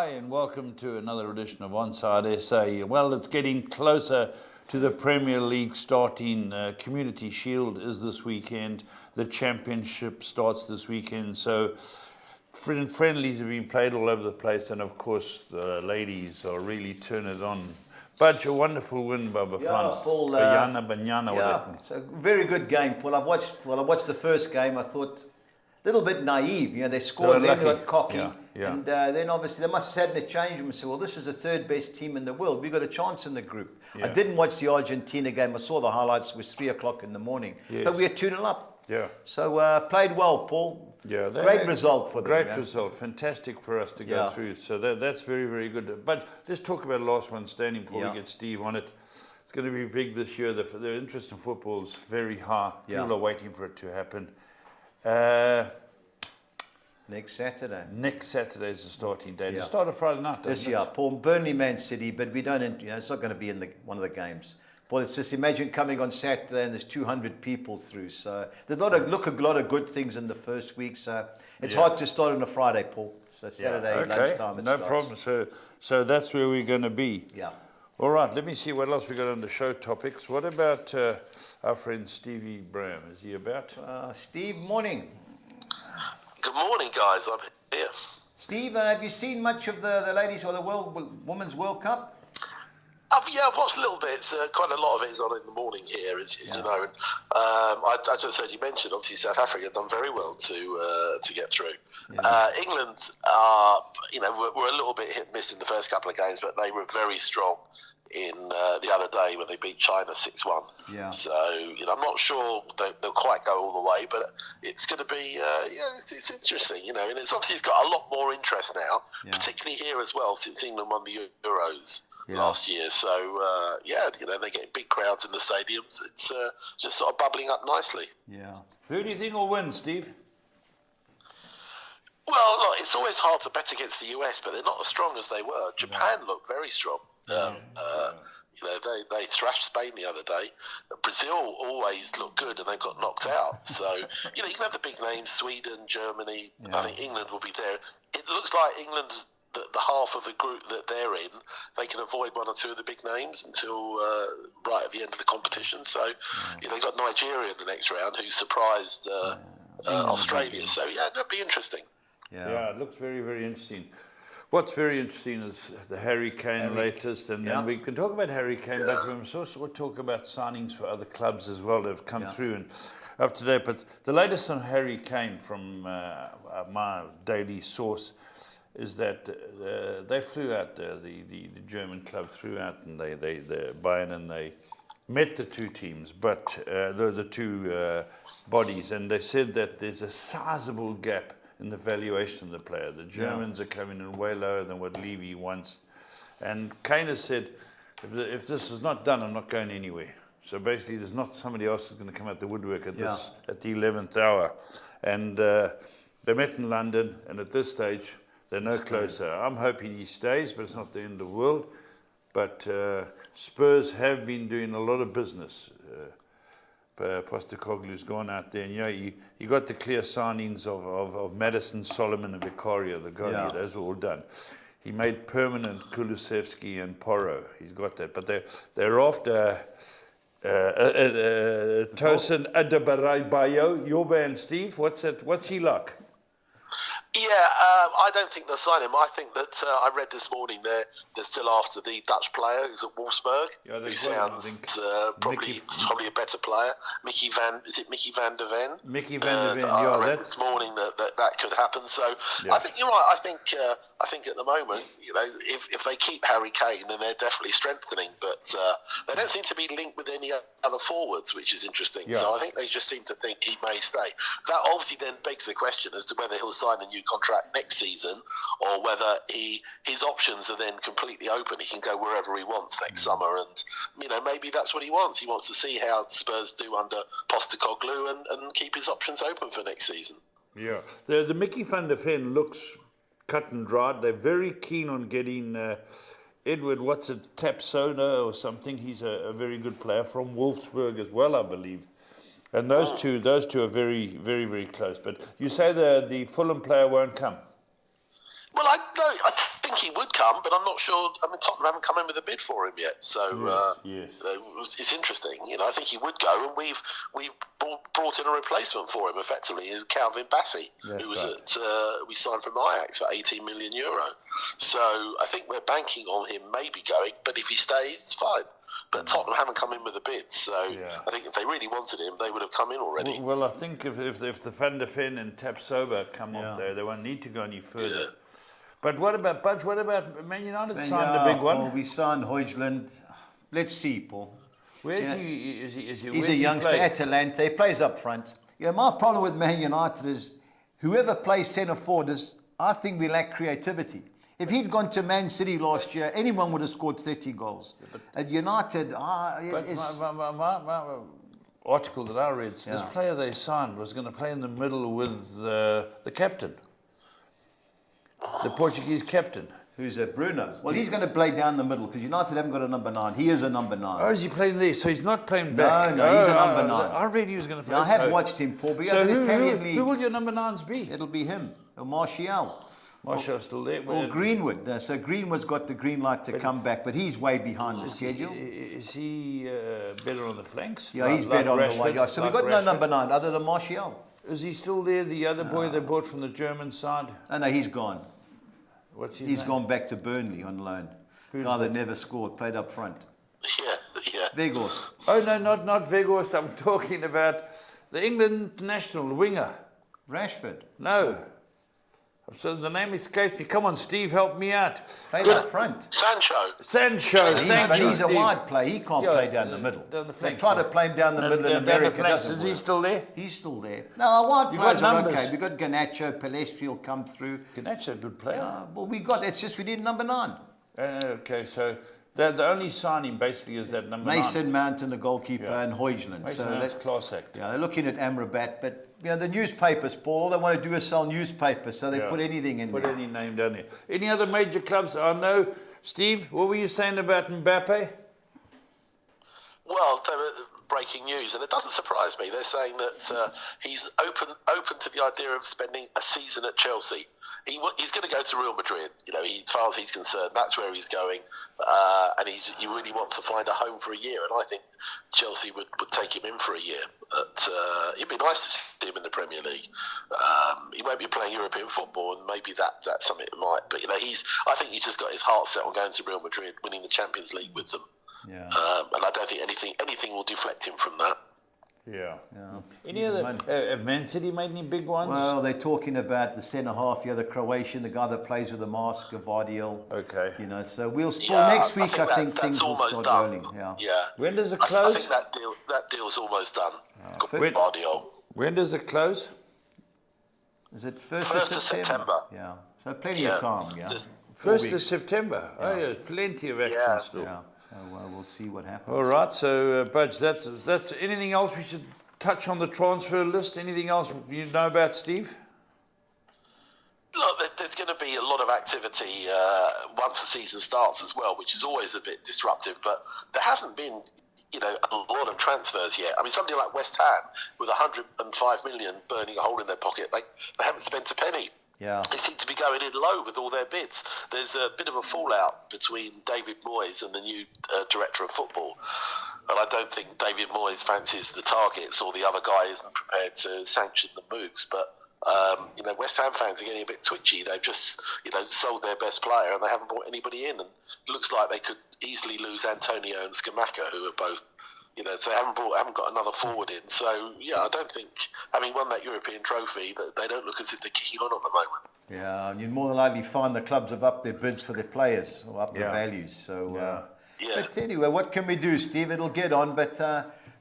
Hi, and welcome to another edition of Onside SA. Well, it's getting closer to the Premier League starting. Community Shield is this weekend. The Championship starts this weekend. So friendlies have been played all over the place, and of course the ladies are really turning it on. Budge, a wonderful win by Bafana. Paul. Banyana. It's a very good game, Paul. I watched the first game. I thought a little bit naive. You know, they scored, then they got cocky. And then obviously they must have sat in the change room and said, well, this is the third best team in the world. We've got a chance in the group. I didn't watch the Argentina game. I saw the highlights. It was 3 o'clock in the morning. Yes. But we were 2-0 up. Yeah. So played well, Paul. Yeah, great result for them. Great result. Fantastic for us to go through. So that's very, very good. But let's talk about the last one standing before we get Steve on it. It's going to be big this year. The interest in football is very high. People are waiting for it to happen. Next Saturday. Next Saturday is the starting date. It started Friday night, this year, Paul. Burnley, Man City, but we don't. It's not going to be in one of the games. Paul, it's just imagine coming on Saturday and there's 200 people through. So there's a lot of good things in the first week. So it's hard to start on a Friday, Paul. So Saturday lunchtime. No problem. So that's where we're going to be. Yeah. All right. Let me see what else we got on the show topics. What about our friend Stevie Braham? Is he about? Steve, morning. Good morning, guys. I'm here. Steve, have you seen much of the ladies or the Women's World Cup? I've watched a little bit. Quite a lot of it is on in the morning here, as you know. And, I just heard you mention, obviously, South Africa have done very well to get through. England, were a little bit hit and miss in the first couple of games, but they were very strong in the other day when they beat China 6-1. Yeah. So, I'm not sure they'll quite go all the way, but it's going to be, it's interesting, and it's got a lot more interest now, particularly here as well, since England won the Euros last year. So, they get big crowds in the stadiums. It's just sort of bubbling up nicely. Yeah. Who do you think will win, Steve? Well, look, it's always hard to bet against the US, but they're not as strong as they were. Japan looked very strong. They thrashed Spain the other day. Brazil always look good, and they got knocked out. So, you can have the big names, Sweden, Germany. I think England will be there. It looks like England, the half of the group that they're in, they can avoid one or two of the big names until right at the end of the competition. So, they got Nigeria in the next round, who surprised Australia. So, that'd be interesting. Yeah, it looks very, very interesting. What's very interesting is the Harry Kane latest, and we can talk about Harry Kane, but we also talk about signings for other clubs as well that have come through and up to date. But the latest on Harry Kane from my daily source is that they flew out, the German club flew out, and they Bayern, and they met the two teams, but the two bodies, and they said that there's a sizable gap in the valuation of the player. The Germans are coming in way lower than what Levy wants. And Kane has said, if this is not done, I'm not going anywhere. So basically, there's not somebody else who's going to come out the woodwork at the 11th hour. And they met in London, and at this stage, they're no closer. I'm hoping he stays, but it's not the end of the world. But Spurs have been doing a lot of business. Postecoglou's gone out there, and you got the clear signings of Madison, Solomon, and Vicario, the goalie. Those were all done. He made permanent Kulusevski and Porro. He's got that, but they're after Tosin Adebayo. Your man, Steve. What's he like? Yeah, I don't think they'll sign him. I think that I read this morning they're still after the Dutch player who's at Wolfsburg, who sounds probably a better player. Mickey van der Ven? Mickey van der Ven. I read this morning that could happen. So I think you're right. I think at the moment, if they keep Harry Kane, then they're definitely strengthening. But they don't seem to be linked with any other forwards, which is interesting. Yeah. So I think they just seem to think he may stay. That obviously then begs the question as to whether he'll sign a new contract next season, or whether his options are then completely open. He can go wherever he wants next summer, and maybe that's what he wants. He wants to see how Spurs do under Postecoglou and keep his options open for next season. Yeah, the Mickey van der Ven looks cut and dried. They're very keen on getting Edward, Tapsona or something. He's a very good player from Wolfsburg as well, I believe. And those two are very, very, very close. But you say the Fulham player won't come? Well, I think he would come, but I'm not sure. I mean, Tottenham haven't come in with a bid for him yet, so yes. It's interesting. I think he would go, and we've brought in a replacement for him, effectively, Calvin Bassey, who was we signed from Ajax for €18 million. So I think we're banking on him maybe going, but if he stays, it's fine. But Tottenham haven't come in with a bid, so I think if they really wanted him, they would have come in already. Well, I think if the Van der Ven and Tapsoba come off there, they won't need to go any further. Yeah. But what about Budge? What about Man United signed a big one? Paul, we signed Højlund. Let's see, Paul. Where is he? He's a youngster, Atalanta. He plays up front. My problem with Man United is whoever plays centre forward I think we lack creativity. If he'd gone to Man City last year, anyone would have scored 30 goals. At United, my article that I read, this player they signed was going to play in the middle with the captain, the Portuguese captain. Who's that? Bruno. Well, he's going to play down the middle because United haven't got a number 9. He is a number 9. Oh, is he playing there? So he's not playing back? No, he's a number 9. I read he was going to play. I have watched him, Paul. But so the Italian league. Who will your number 9s be? It'll be him, or Martial. Martial's still there. Or Greenwood. So Greenwood's got the green light to come back, but he's way behind the schedule. Is he better on the flanks? Yeah, he's better on the way. Yeah, so we've got no number 9 other than Martial. Is he still there, the other boy they bought from the German side? Oh, no, he's gone. What's his He's name? gone back to Burnley on loan. Guy that never scored, played up front. Yeah. Weghorst. Oh, no, not Weghorst. I'm talking about the England national winger. Rashford. No. So the name escapes me. Come on, Steve, help me out. Plays up front. Sancho. Thank you, he's Steve. a wide player. He can't play down the middle. Down the They flanks, try to play him down the middle in America. Doesn't Is he work. still there? He's still there. No, our wide players are numbers. okay. We've got Garnacho, Palestri will come through. Garnacho, a good player. Well, it's just we need number 9. Okay, so the only signing basically is that number 9. Mason Mount and the goalkeeper and Højlund. Mason Mount's class act. Yeah, they're looking at Amrabat, but the newspapers, Paul, all they want to do is sell newspapers, so they put anything in there. Put any name down there. Any other major clubs? I know, Steve, what were you saying about Mbappe? Well, breaking news, and it doesn't surprise me. They're saying that he's open to the idea of spending a season at Chelsea. He's going to go to Real Madrid. As far as he's concerned, that's where he's going, and he really wants to find a home for a year. And I think Chelsea would take him in for a year. But it'd be nice to see him in the Premier League. He won't be playing European football, and maybe that's something that might. But I think he's just got his heart set on going to Real Madrid, winning the Champions League with them. Yeah. And I don't think anything will deflect him from that. Yeah. Any other? Have Man City made any big ones? Well, they're talking about the centre half, the Croatian, the guy that plays with the mask, Gvardiol. Okay. So we'll next week. I think things will start done. rolling. Yeah. When does it close? I think that deal's almost done. Gvardiol. When does it close? Is it 1st of September? Yeah. So plenty of time. Yeah. 1st of September. Yeah. Oh, yeah, plenty of action still. Yeah. So we'll see what happens. All right, so Budge, that's anything else we should touch on the transfer list? Anything else you know about, Steve? Look, there's going to be a lot of activity once the season starts as well, which is always a bit disruptive. But there hasn't been, a lot of transfers yet. I mean, somebody like West Ham with 105 million burning a hole in their pocket, they haven't spent a penny. Yeah. They seem to be going in low with all their bids. There's a bit of a fallout between David Moyes and the new director of football. And I don't think David Moyes fancies the targets, or the other guy isn't prepared to sanction the moves. But, West Ham fans are getting a bit twitchy. They've just, sold their best player and they haven't brought anybody in. And it looks like they could easily lose Antonio and Scamacca, who are both, so they haven't got another forward in. So, I don't think, having won that European trophy, that they don't look as if they're kicking on at the moment. Yeah, and you'd more than likely find the clubs have upped their bids for their players, or up their values. So, But anyway, what can we do, Steve? It'll get on. But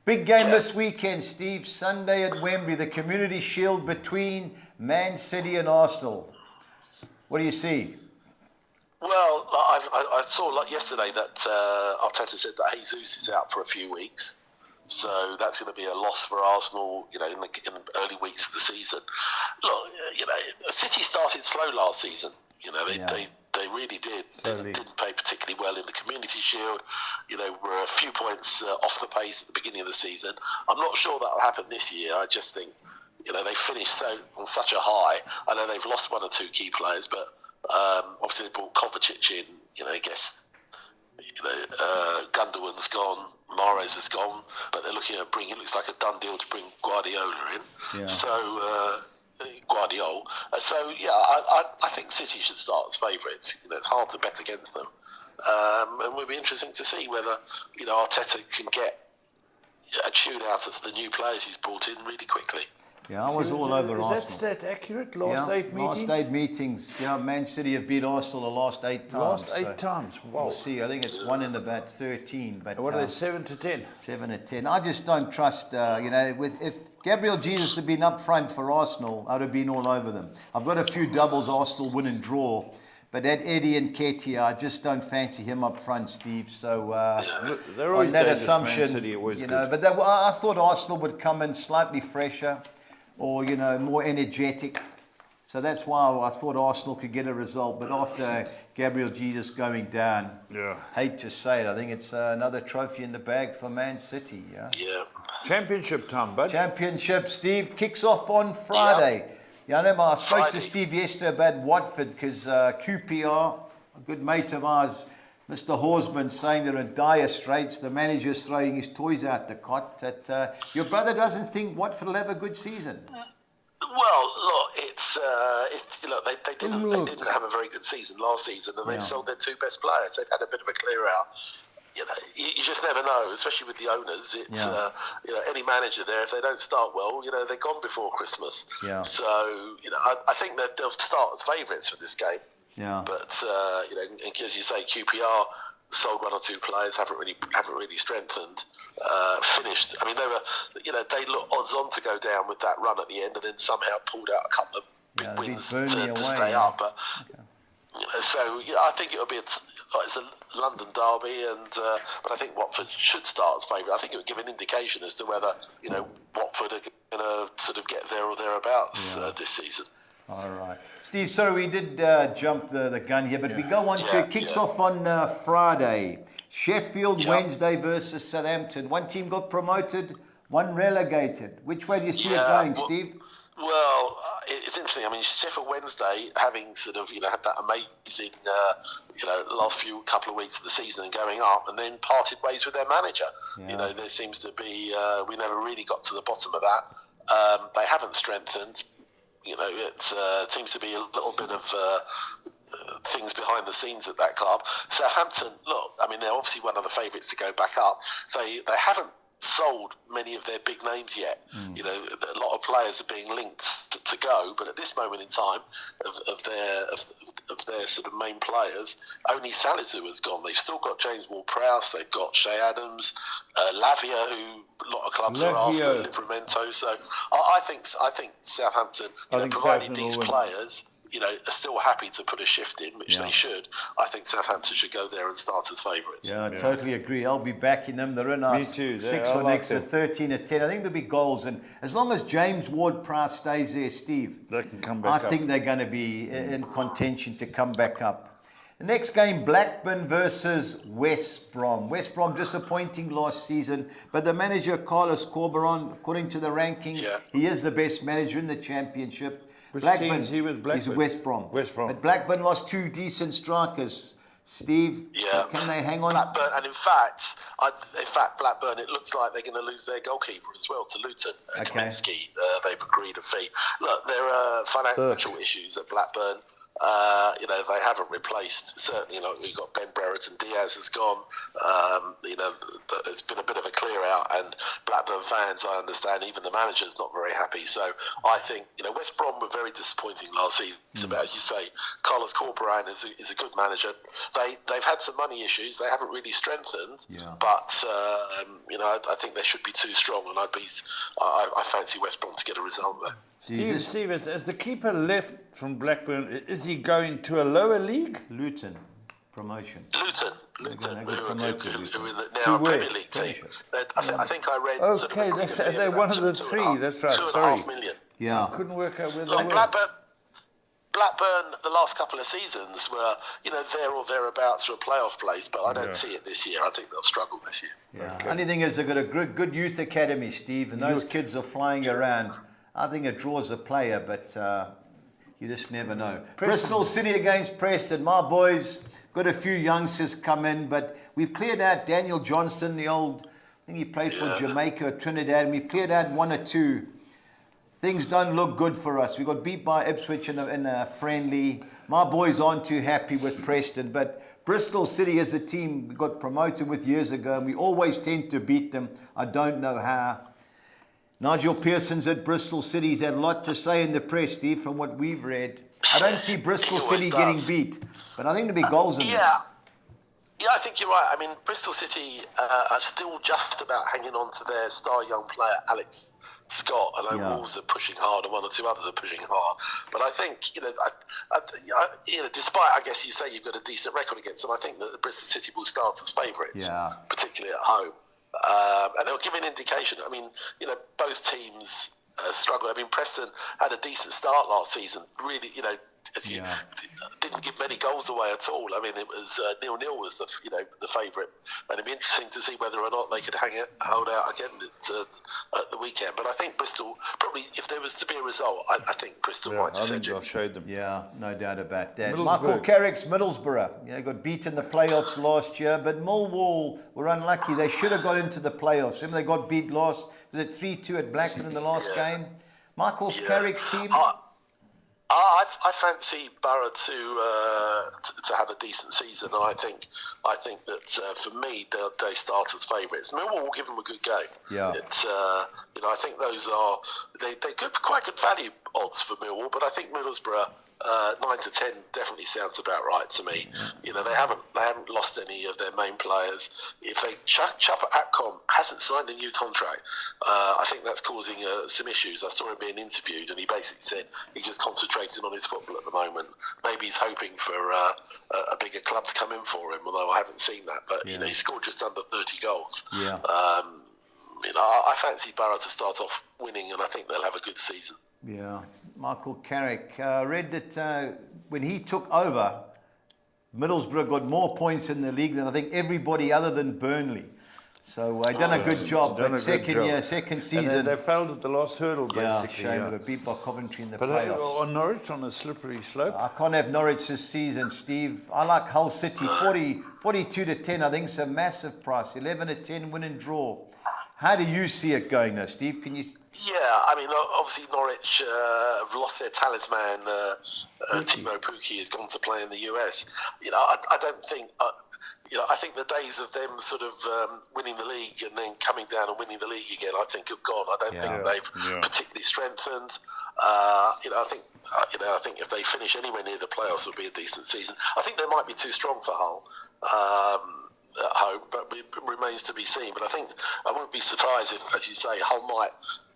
big game this weekend, Steve. Sunday at Wembley, the Community Shield between Man City and Arsenal. What do you see? Well, I saw yesterday that Arteta said that Jesus is out for a few weeks, so that's going to be a loss for Arsenal. In the early weeks of the season. Look, City started slow last season. They really did. They didn't play particularly well in the Community Shield. Were a few points off the pace at the beginning of the season. I'm not sure that'll happen this year. I just think they finished on such a high. I know they've lost one or two key players, but Obviously, they brought Kovacic in. I guess Gundogan's gone, Mahrez is gone, but they're looking at bringing. It looks like a done deal to bring Guardiola in. Yeah. So Guardiola. I think City should start as favourites. It's hard to bet against them, and it'll be interesting to see whether Arteta can get a tune out of the new players he's brought in really quickly. Yeah, I was all over Arsenal. Is that stat accurate? Last 8 meetings? Last 8 meetings. Yeah, Man City have beat Arsenal the last 8 times. Last 8 times. Wow. We'll see. I think it's 1 in about 13. But what are they? 7 to 10. 7 to 10. I just don't trust. If Gabriel Jesus had been up front for Arsenal, I'd have been all over them. I've got a few doubles Arsenal win and draw. But that Eddie and Nketiah, I just don't fancy him up front, Steve. So they're always on that dangerous, assumption, Man City, always good. But I thought Arsenal would come in slightly fresher, or more energetic. So that's why I thought Arsenal could get a result. But after Gabriel Jesus going down, hate to say it, I think it's another trophy in the bag for Man City. Yeah. Championship time, Budgie. Championship, Steve, kicks off on Friday. Yeah, I spoke to Steve yesterday about Watford because QPR, a good mate of ours, Mr. Horsman, saying they're in dire straits. The manager's throwing his toys out the cot. That your brother doesn't think Watford will have a good season. Well, look, they didn't have a very good season last season, and they've sold their 2 best players. They've had a bit of a clear out. You just never know, especially with the owners. It's any manager there, if they don't start well, they're gone before Christmas. Yeah. So I think that they'll start as favourites for this game. Yeah. But as you say, QPR sold 1 or 2 players, haven't really strengthened. Finished. I mean, they look odds on to go down with that run at the end, and then somehow pulled out a couple of big wins to stay up. But so I think it'll be it's a London derby, but I think Watford should start as favourite. I think it would give an indication as to whether Watford are going to sort of get there or thereabouts this season. All right, Steve. Sorry, we did jump the gun here, but we go on to kicks off on Friday. Sheffield Wednesday versus Southampton. One team got promoted, one relegated. Which way do you see it going, Steve? Well, it's interesting. I mean, Sheffield Wednesday, having sort of had that amazing last couple of weeks of the season and going up, and then parted ways with their manager. There seems to be we never really got to the bottom of that. They haven't strengthened. It seems to be a little bit of things behind the scenes at that club. Southampton, look, I mean, they're obviously one of the favourites to go back up. They haven't sold many of their big names yet. A lot of players are being linked to go, but at this moment in time of their sort of main players, only Salisu has gone. They've still got James Ward-Prowse, they've got Shea Adams, Lavia, who a lot of clubs are after, Livramento. So I think Southampton, provided these players are still happy to put a shift in, which they should. I think Southampton should go there and start as favourites. Yeah, I totally agree. I'll be backing them. They're in our 6 or next to 13 or 10. I think there'll be goals. And as long as James Ward-Prowse stays there, Steve, they can come back up. I think they're going to be in contention to come back up. The next game, Blackburn versus West Brom. West Brom disappointing last season, but the manager, Carlos Corberan, according to the rankings, he is the best manager in the Championship. Blackburn, he was Blackburn. He's West Brom. But Blackburn lost 2 decent strikers. Steve, can they hang on? Blackburn, and in fact, Blackburn, it looks like they're going to lose their goalkeeper as well to Luton. Kaminsky, they've agreed a fee. Look, there are financial issues at Blackburn. They haven't replaced, certainly, you've got Ben Brereton, Diaz has gone. There's been a bit of a clear out, and Blackburn fans, I understand, even the manager's not very happy. So I think, West Brom were very disappointing last season, but as you say, Carlos Corberan is a good manager. They've had some money issues, they haven't really strengthened, but I think they should be too strong, and I fancy West Brom to get a result there. Steve, as the keeper left from Blackburn, is he going to a lower league? Luton. Promotion. Luton. Who Who now a Premier League team. I think I read... Okay, they're one of the 3, that's right, sorry. $2.5 million. Yeah. I couldn't work out where they were. Blackburn, the last couple of seasons were, there or thereabouts for a playoff place, but I don't see it this year. I think they'll struggle this year. Yeah. Okay. Only thing is they've got a good youth academy, Steve, and those kids are flying around. I think it draws a player, but You just never know. Bristol City against Preston. My boys got a few youngsters come in, but we've cleared out Daniel Johnson, the old, I think he played for Jamaica or Trinidad, and we've cleared out one or two. Things don't look good for us. We got beat by Ipswich in a friendly. My boys aren't too happy with Preston, but Bristol City is a team we got promoted with years ago, and we always tend to beat them. I don't know how. Nigel Pearson's at Bristol City. He's had a lot to say in the press, Steve, from what we've read. I don't see Bristol City getting beat, but I think there'll be goals in this. Yeah, I think you're right. I mean, Bristol City are still just about hanging on to their star young player, Alex Scott. I know Wolves are pushing hard, and one or two others are pushing hard. But I think, despite, I guess you say you've got a decent record against them, I think that the Bristol City will start as favourites, particularly at home. And they'll give an indication. I mean, both teams struggle. I mean, Preston had a decent start last season. Really, didn't give many goals away at all. I mean, it was 0-0 was the favourite, and it'd be interesting to see whether or not they could hold out again at the weekend. But I think Bristol probably, if there was to be a result, I think Bristol might just edge it. I showed them. Yeah, no doubt about that. Michael Carrick's Middlesbrough, got beat in the playoffs last year, but Millwall were unlucky. They should have got into the playoffs. Remember, they got beat last. Was it 3-2 at Blackburn in the last game? Michael's Carrick's team. I fancy Borough to have a decent season, and I think that for me they start as favourites. Millwall will give them a good game. Yeah, it's I think those are they quite good value odds for Millwall, but I think Middlesbrough 9 to 10 definitely sounds about right to me. They haven't lost any of their main players. If they Chopper Atcom hasn't signed a new contract, I think that's causing some issues. I saw him being interviewed, and he basically said he's just concentrating on his football at the moment. Maybe he's hoping for a bigger club to come in for him, although I haven't seen that. But he scored just under 30 goals. Yeah. I fancy Borough to start off winning, and I think they'll have a good season. Yeah, Michael Carrick. Read that when he took over, Middlesbrough got more points in the league than I think everybody other than Burnley. So they've done a good job. But second season. And they failed at the last hurdle, basically. Shame. They got beat by Coventry in the playoffs. But on Norwich on a slippery slope. I can't have Norwich this season, Steve. I like Hull City. 42 to 10, I think it's a massive price. 11 to 10 win and draw. How do you see it going now, Steve? Can you? Yeah, I mean, obviously Norwich have lost their talisman. Timo Pukki has gone to play in the US. I don't think. I think the days of them sort of winning the league and then coming down and winning the league again, I think have gone. I don't think they've particularly strengthened. I think if they finish anywhere near the playoffs, it would be a decent season. I think they might be too strong for Hull. At home, but it remains to be seen. But I think I wouldn't be surprised if, as you say, Hull might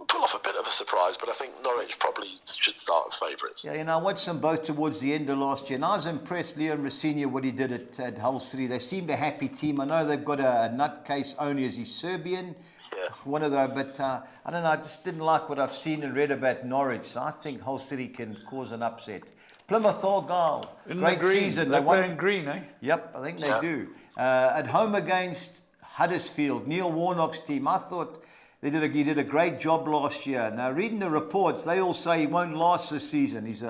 pull off a bit of a surprise. But I think Norwich probably should start as favourites. Yeah, I watched them both towards the end of last year, and I was impressed, Leon Rossini, what he did at Hull City. They seemed a happy team. I know they've got a nutcase owner, is he Serbian? Yeah. One of those, but I don't know. I just didn't like what I've seen and read about Norwich. So I think Hull City can cause an upset. Plymouth Argyle, great season. They play in green, eh? Yep, I think they do. At home against Huddersfield, Neil Warnock's team. I thought he did a great job last year. Now, reading the reports, they all say he won't last this season. He's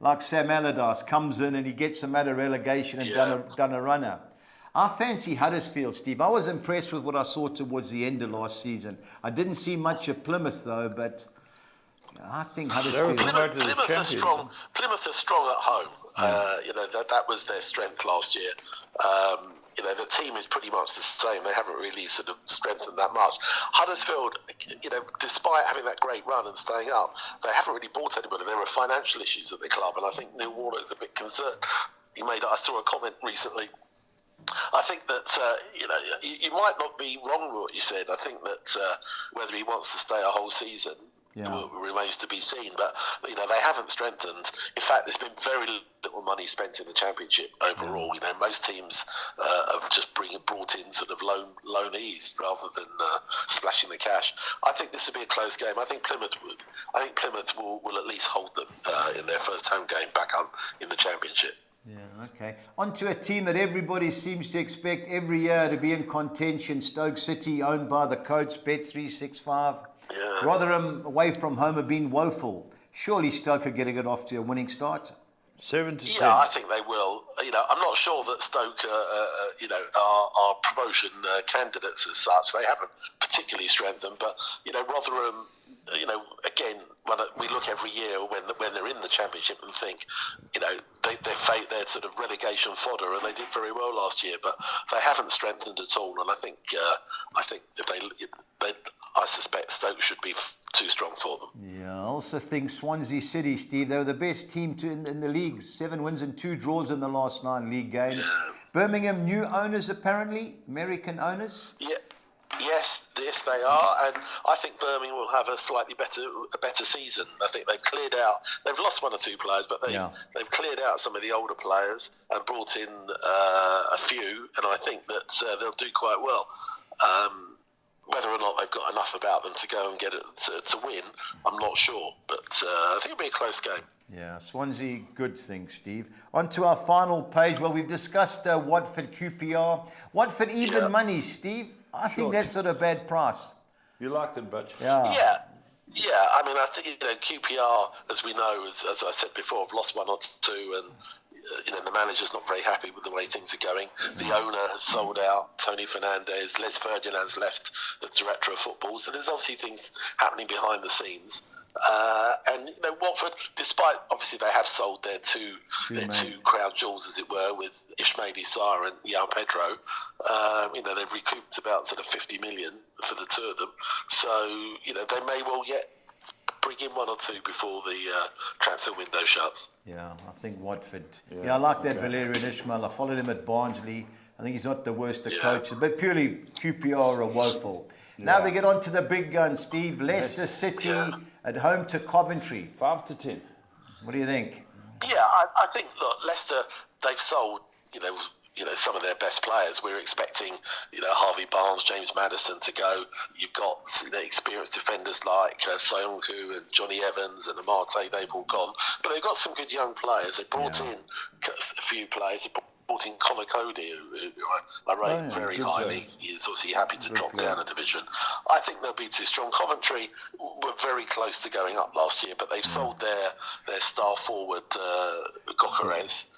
like Sam Allardyce, comes in and he gets them out of relegation and done a runner. I fancy Huddersfield, Steve. I was impressed with what I saw towards the end of last season. I didn't see much of Plymouth, though, but I think Huddersfield. Plymouth are strong. Plymouth are strong at home. That was their strength last year. The team is pretty much the same. They haven't really sort of strengthened that much. Huddersfield, despite having that great run and staying up, they haven't really bought anybody. There are financial issues at the club, and I think Neil Warnock is a bit concerned. I saw a comment recently. I think that you might not be wrong with what you said. I think that whether he wants to stay a whole season remains to be seen. But they haven't strengthened. In fact, there's been very little money spent in the Championship overall. Most teams have just brought in sort of loanees rather than splashing the cash. I think this will be a close game. I think Plymouth will at least hold them in their first home game back up in the Championship. Yeah, okay. On to a team that everybody seems to expect every year to be in contention, Stoke City, owned by the Coach Bet365. Yeah. Rotherham away from home have been woeful. surely Stoke could get off to a winning start. 7 to 10. Yeah, I think they will. I'm not sure that Stoke, are promotion candidates as such. They haven't particularly strengthened, but Rotherham. Again, when we look every year when they're in the Championship and think, they're sort of relegation fodder, and they did very well last year, but they haven't strengthened at all. And I think if I suspect Stoke should be too strong for them. Yeah, I also think Swansea City, Steve, they were the best team in the league. 7 wins and 2 draws in the last 9 league games. Yeah. Birmingham, new owners apparently, American owners. Yeah. Yes, they are, and I think Birmingham will have a slightly better season. I think they've lost 1 or 2 players, but they've cleared out some of the older players and brought in a few, and I think that they'll do quite well. Whether or not they've got enough about them to go and get it to win, I'm not sure, but I think it'll be a close game. Yeah, Swansea, good thing, Steve. On to our final page. Well, we've discussed Watford QPR. Watford even money, Steve. I think that's sort of bad price. You like them, Budgie? Yeah. I mean, I think QPR, as we know, as I said before, have lost 1 or 2, and the manager's not very happy with the way things are going. The owner has sold out. Tony Fernandez, Les Ferdinand's left as director of football. So there's obviously things happening behind the scenes. And Watford, despite obviously they have sold their two crown jewels, as it were, with Ismaili Sarr and João Pedro. They've recouped about sort of 50 million for the 2 of them. So they may well yet bring in 1 or 2 before the transfer window shuts. Yeah, I think Watford. Yeah, I like that Valérien Ismaël. I followed him at Barnsley. I think he's not the worst of coaches, but purely QPR are woeful. Now we get on to the big guns, Steve. Leicester City at home to Coventry. 5 to 10. What do you think? Yeah, I think, look, Leicester, they've sold, some of their best players. We're expecting, Harvey Barnes, James Maddison to go. You've got experienced defenders like Soyuncu and Johnny Evans and Amate. They've all gone. But they've got some good young players. They brought in a few players. They brought in Conor Cody, who I rate very highly. He's obviously happy to drop down a division. I think they'll be too strong. Coventry were very close to going up last year, but they've sold their star forward, Gokares.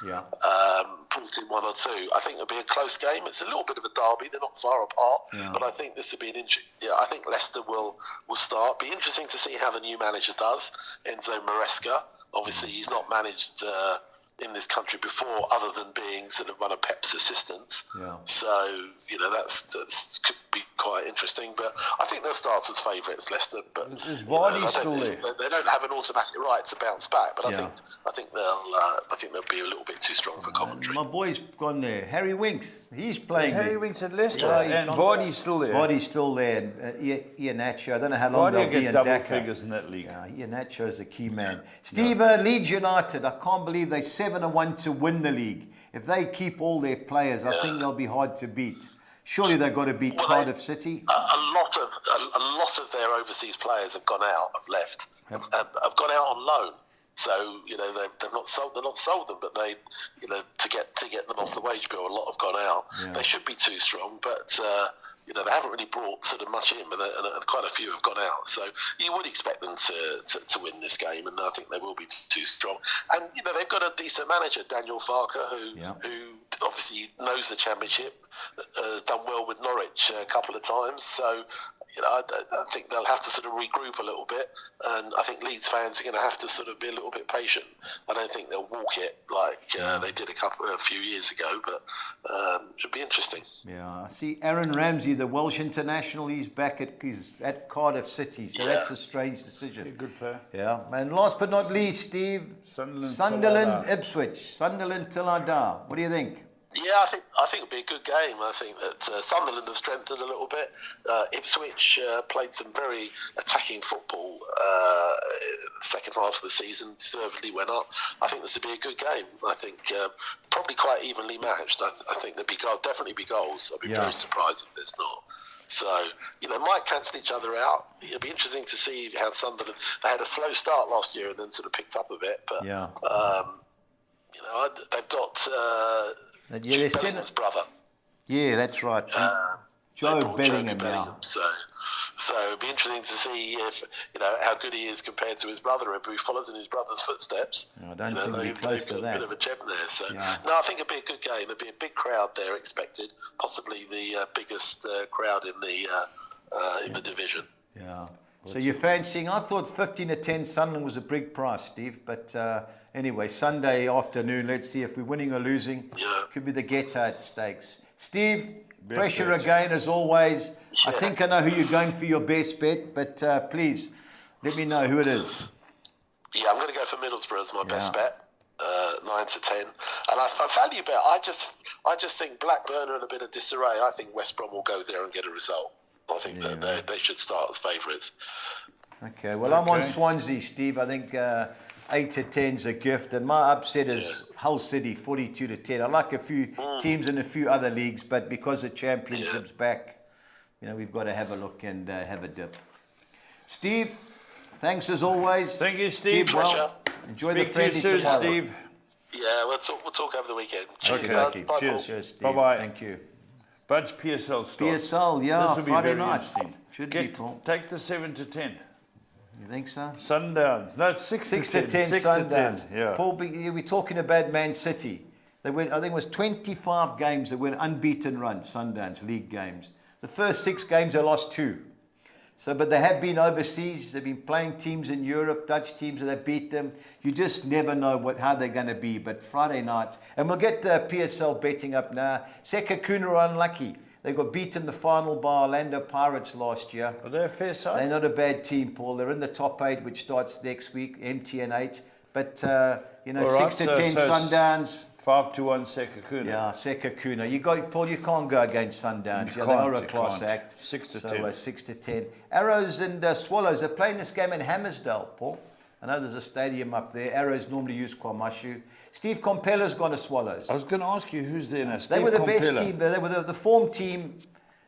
Brought in 1 or 2. I think it'll be a close game. It's a little bit of a derby. They're not far apart, but I think this will be an interesting. Yeah, I think Leicester will start. Be interesting to see how the new manager does, Enzo Maresca. Obviously, he's not managed in this country before, other than being sort of one of Pep's assistants. So that's could be quite interesting. But I think they'll start as favourites, Leicester. But is Vardy still there? They don't have an automatic right to bounce back. But I think they'll be a little bit too strong for Coventry. My boy's gone there. Harry Winks, he's playing. Harry Winks at Leicester, and Vardy's still there. Vardy's still there. Iheanacho, I don't know how long they'll be in double Dakar. figures in that league. Iheanacho is a key man. Steve, Leeds United, I can't believe they 7-1 to win the league. If they keep all their players, I think they'll be hard to beat. Surely they've got to beat Cardiff City. A lot of their overseas players have gone out, have left, have gone out on loan. So they've not sold them, but they to get them off the wage bill, a lot have gone out. They should be too strong, but they haven't really brought sort of much in, and quite a few have gone out. So you would expect them to win this game, and I think they will be too strong. And they've got a decent manager, Daniel Farker, who obviously knows the Championship, has done well with Norwich a couple of times. So I think they'll have to sort of regroup a little bit, and I think Leeds fans are going to have to sort of be a little bit patient. I don't think they'll walk it like they did a few years ago, but it should be interesting. Yeah, I see Aaron Ramsey, the Welsh international, he's back at Cardiff City, so that's a strange decision. A good player. Yeah, and last but not least, Steve, Sunderland Ipswich, Sunderland Till I Die. What do you think? Yeah, I think it'll be a good game. I think that Sunderland have strengthened a little bit. Ipswich played some very attacking football second half of the season, deservedly went up. I think this will be a good game. I think probably quite evenly matched. I think there'll definitely be goals. I'd be very surprised if there's not. So, might cancel each other out. It'll be interesting to see how Sunderland, they had a slow start last year and then sort of picked up a bit. But, they've got Bellingham's brother. Yeah, that's right. Joe Bellingham. So So it'd be interesting to see if how good he is compared to his brother, if he follows in his brother's footsteps. I don't think he'll be close to that. A bit of a gem there. So no, I think it'd be a good game. There'd be a big crowd there expected, possibly the biggest crowd in the division. Yeah. So you're fancying? I thought 15-10 Sunderland was a big price, Steve. But anyway, Sunday afternoon. Let's see if we're winning or losing. Yeah. Could be the Get-Out Stakes. Steve. Pressure again, as always. Yeah. I think I know who you're going for your best bet, but please let me know who it is. Yeah, I'm going to go for Middlesbrough as my best bet, 9-10. And I value bet. I just think Blackburn are in a bit of disarray. I think West Brom will go there and get a result. I think that they should start as favourites. Okay, well, I'm on Swansea, Steve. I think 8-10 is a gift, and my upset is Hull City, 42-10. I like a few teams in a few other leagues, but because the championship's back, we've got to have a look and have a dip. Steve, thanks as always. Thank you, Steve. Pleasure. Enjoy Speak the friendly to you soon, tomorrow. Steve. Yeah, we'll talk over the weekend. Cheers, Okay. Bye, Cheers, Paul. Steve. Bye-bye. Thank you. Budge PSL starts. PSL, yeah, This will be Friday very night. interesting. Should be, Paul. Take the 7-10. You think so? Sundowns. No, it's 6-10. 6-10 Sundowns. Yeah. Paul, we're talking about Man City. They went, I think it was 25 games that went unbeaten run, Sundowns, league games. The first 6 games they lost 2. So, but they have been overseas. They've been playing teams in Europe, Dutch teams, and they beat them. You just never know how they're going to be. But Friday night, and we'll get PSL betting up now. Sekakuna are unlucky. They got beaten in the final by Orlando Pirates last year. Are they a fair side? They're not a bad team, Paul. They're in the top 8, which starts next week, MTN 8. But, 6-10 Sundowns. 5-1 Sekakuna. Yeah, Sekakuna. Paul, you can't go against Sundowns. They are a class act. 6-10. So 6-10. Arrows and Swallows are playing this game in Hammersdale, Paul. I know there's a stadium up there. Arrows normally use Kwamashu. Steve Compella's gone to Swallows. I was going to ask you who's there now. They were the best team. They were the form team.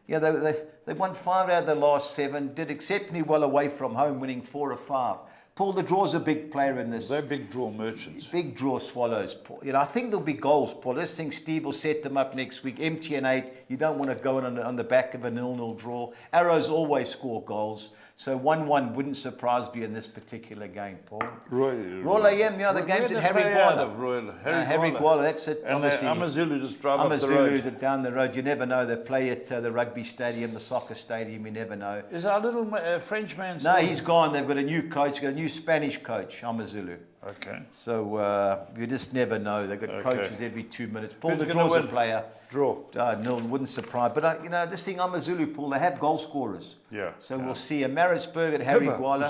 Yeah, they won 5 out of the last 7. Did exceptionally well away from home, winning 4 of 5. Paul, the draw's a big player in this. They're big draw merchants. Big draw Swallows, Paul. I think there'll be goals, Paul. I just think Steve will set them up next week. MTN 8, you don't want to go in on the back of a 0-0 draw. Arrows always score goals. So 1-1 wouldn't surprise me in this particular game, Paul. Royal AM, the game's at Harry Gwala. Harry Gwala, that's it. And Amazulu just drive up the road. Down the road. You never know. They play at the rugby stadium, the soccer stadium. You never know. Is our little French man still? No, he's gone. They've got a new coach, got a new Spanish coach, Amazulu. Okay. So you just never know. They've got coaches every 2 minutes. Paul, Who's the draw's a player. Draw. No, wouldn't surprise. But, this thing, Amazulu, Paul, they have goal scorers. Yeah. So we'll see. A Maritzburg at Harry Gwala.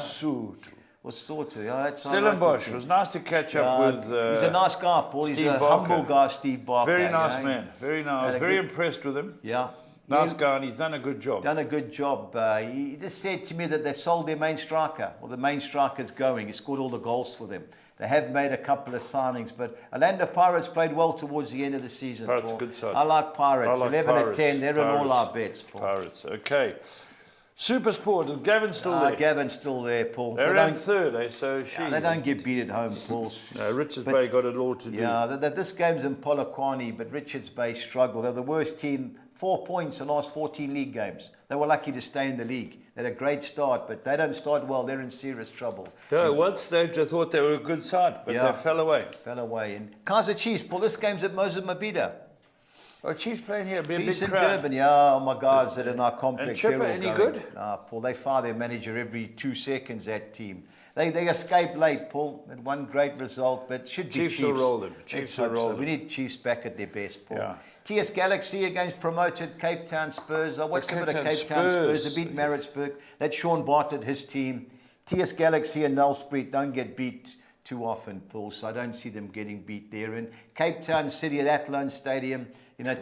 Was Soto. Yeah, that's Stellenbosch. It was nice to catch up with. He's a nice guy, Paul. He's a humble guy, Steve Barker. Very nice man. Very nice. Very impressed with him. Yeah. Nice guy, and he's done a good job. He just said to me that they've sold their main striker. Well, the main striker's going. He scored all the goals for them. They have made a couple of signings, but Orlando Pirates played well towards the end of the season. Pirates, Paul. good side. I like Pirates. I like 11-10. They're in all our bets, Paul. Pirates. Okay. Super Sport. Is Gavin's still there? Gavin's still there, Paul. They're in third, so they don't get beat at home, Paul. Richards Bay got it all to do. Yeah, this game's in Polokwane, but Richards Bay struggled. They're the worst team. 4 points in the last 14 league games. They were lucky to stay in the league. They had a great start, but they don't start well. They're in serious trouble. Yeah, at one stage I thought they were a good side, but they fell away. And Kaiser Chiefs, Paul, this game's at Mozambique. Oh, Chiefs playing here. Be a big in crowd. Durban, all my guys that are in our complex. And Chipper, any good? Paul, they fire their manager every 2 seconds, that team. They escaped late, Paul. Had one great result, but should be Chiefs. Will roll them. Chiefs will roll them. We need Chiefs back at their best, Paul. Yeah. TS Galaxy against promoted Cape Town Spurs. I watched a bit of Cape Town Spurs. They beat Maritzburg. That's Sean Bartlett, his team. TS Galaxy and Nelspruit don't get beat too often, Paul, so I don't see them getting beat there. In Cape Town City at Athlone Stadium,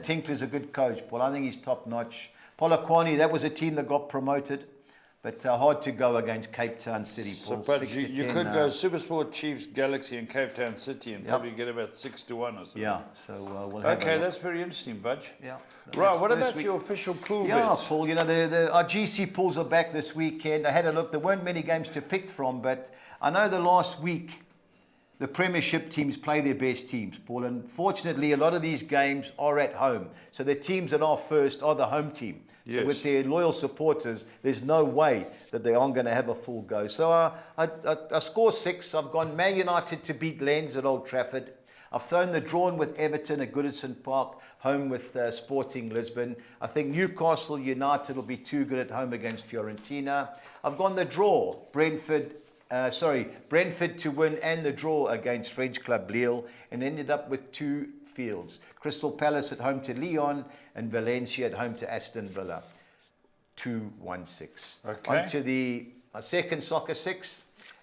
Tinkler's a good coach, Paul. I think he's top-notch. Polokwane, that was a team that got promoted, but hard to go against Cape Town City, Paul. So, but you could go Supersport, Chiefs, Galaxy and Cape Town City and probably get about 6-1 or something. Yeah, so we'll have Okay, that's very interesting, Budge. Yeah. Right, what about your official pool bets? Yeah, Paul, our GC pools are back this weekend. I had a look. There weren't many games to pick from, but I know the last week the Premiership teams play their best teams, Paul. And fortunately, a lot of these games are at home. So the teams that are first are the home team. So Yes. with their loyal supporters, there's no way that they aren't going to have a full go. So I score 6. I've gone Man United to beat Lens at Old Trafford. I've thrown the drawn with Everton at Goodison Park, home with Sporting Lisbon. I think Newcastle United will be too good at home against Fiorentina. I've gone the draw, Brentford to win and the draw against French club Lille, and ended up with 2 fields. Crystal Palace at home to Lyon and Valencia at home to Aston Villa. 2-1-6. Okay. On to the second soccer 6.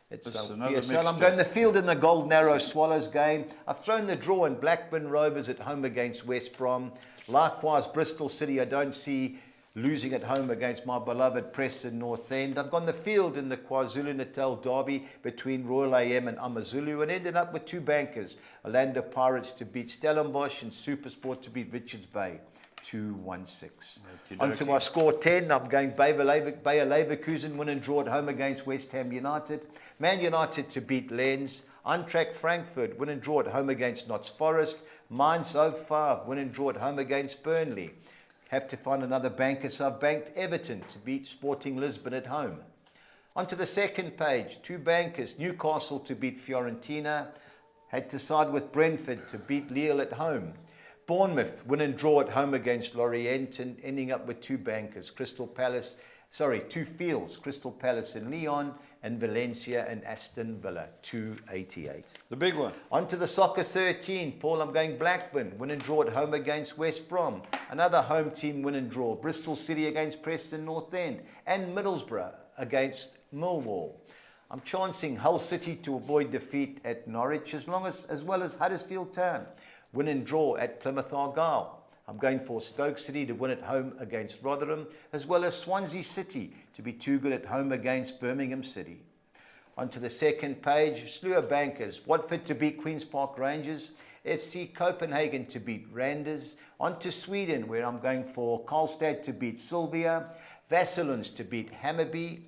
It's another PSL. I'm mixture. going the field in the Golden Arrow Swallows game. I've thrown the draw in Blackburn Rovers at home against West Brom. Likewise, Bristol City, I don't see losing at home against my beloved Preston North End. I've gone the field in the KwaZulu-Natal derby between Royal AM and AmaZulu, and ended up with 2 bankers. Orlando Pirates to beat Stellenbosch and SuperSport to beat Richards Bay. 2-1-6. On to my score 10. I'm going Bayer Leverkusen win and draw at home against West Ham United. Man United to beat Lens. Eintracht Frankfurt win and draw at home against Notts Forest. Mainz 05 win and draw at home against Burnley. Have to find another banker, so I've banked Everton to beat Sporting Lisbon at home. On to the second page. 2 bankers. Newcastle to beat Fiorentina. Had to side with Brentford to beat Lille at home. Bournemouth win and draw at home against Lorient, and ending up with 2 bankers. 2 fields. Crystal Palace in Lyon and Valencia and Aston Villa. 288. The big one. On to the soccer 13. Paul, I'm going Blackburn. Win and draw at home against West Brom. Another home team win and draw. Bristol City against Preston North End. And Middlesbrough against Millwall. I'm chancing Hull City to avoid defeat at Norwich, as well as Huddersfield Town. Win and draw at Plymouth Argyle. I'm going for Stoke City to win at home against Rotherham, as well as Swansea City to be too good at home against Birmingham City. On to the second page, slew of bankers. Watford to beat Queen's Park Rangers. FC Copenhagen to beat Randers. On to Sweden, where I'm going for Karlstad to beat Sylvia. Vassillons to beat Hammarby.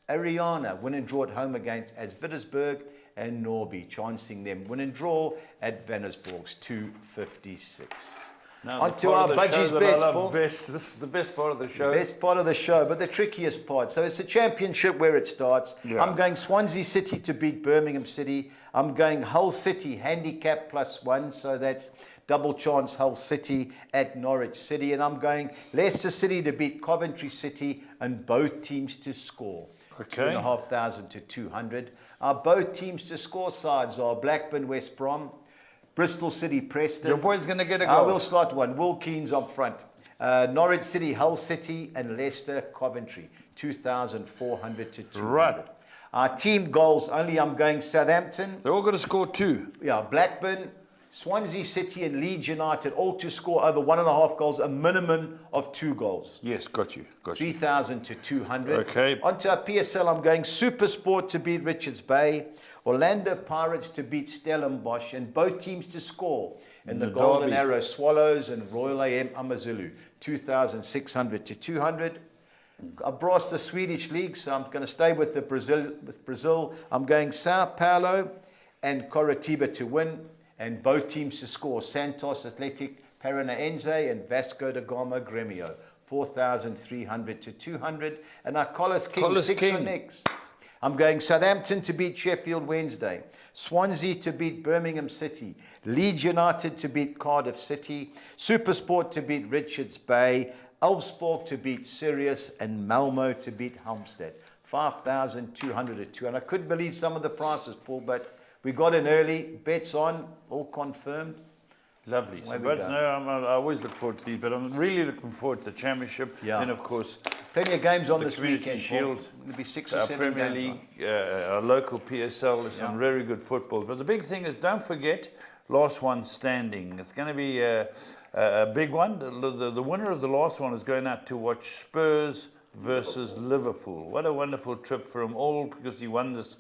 Ariana win and draw at home against Asvidesburg. And Norby, chancing them win and draw at Vennersborgs. 256. Now, on to our Budgies bets, Paul. This is the best part of the show. The best part of the show, but the trickiest part. So it's the championship where it starts. Yeah. I'm going Swansea City to beat Birmingham City. I'm going Hull City handicap +1, so that's double chance Hull City at Norwich City. And I'm going Leicester City to beat Coventry City and both teams to score. Okay. 2,500 to 200. Our both teams to score sides are Blackburn West Brom, Bristol City Preston. Your boy's going to get a I goal. will slot one. Will Keane's up front. Norwich City, Hull City, and Leicester Coventry. 2,400 to 200. Right. Our team goals only. I'm going Southampton. They're all going to score 2. Yeah, Blackburn, Swansea City, and Leeds United all to score over 1.5 goals, a minimum of 2 goals. Yes, got you. 3,000 to 200. Okay. On to our PSL, I'm going SuperSport to beat Richards Bay, Orlando Pirates to beat Stellenbosch, and both teams to score. And the Golden derby. Arrow Swallows and Royal AM AmaZulu, 2,600 to 200. I brass the Swedish league, so I'm going to stay with Brazil. I'm going Sao Paulo and Coritiba to win, and both teams to score. Santos Athletic Paranaense and Vasco da Gama Gremio. 4,300 to 200. And our Collis King, 6 on next. I'm going Southampton to beat Sheffield Wednesday. Swansea to beat Birmingham City. Leeds United to beat Cardiff City. SuperSport to beat Richards Bay. Elfsborg to beat Sirius. And Malmo to beat Helmstead. 5,200 to 200. I couldn't believe some of the prices, Paul, but we got in early. Bets on, all confirmed. Lovely. So, but no, I always look forward to these, but I'm really looking forward to the championship. Yeah. Then, of course, plenty of games on the this Community weekend. Shield, There'll be 6 or our 7 Premier games League, our local PSL. There's some very good football. But the big thing is, don't forget, last one standing. It's going to be a big one. The winner of the last one is going out to watch Spurs versus Liverpool. What a wonderful trip for him all, because he won this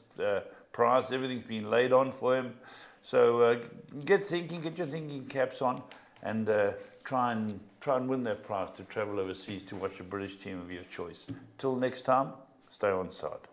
prize. Everything's been laid on for him. So get your thinking caps on, and try and win that prize to travel overseas to watch a British team of your choice. Till next time, stay on side.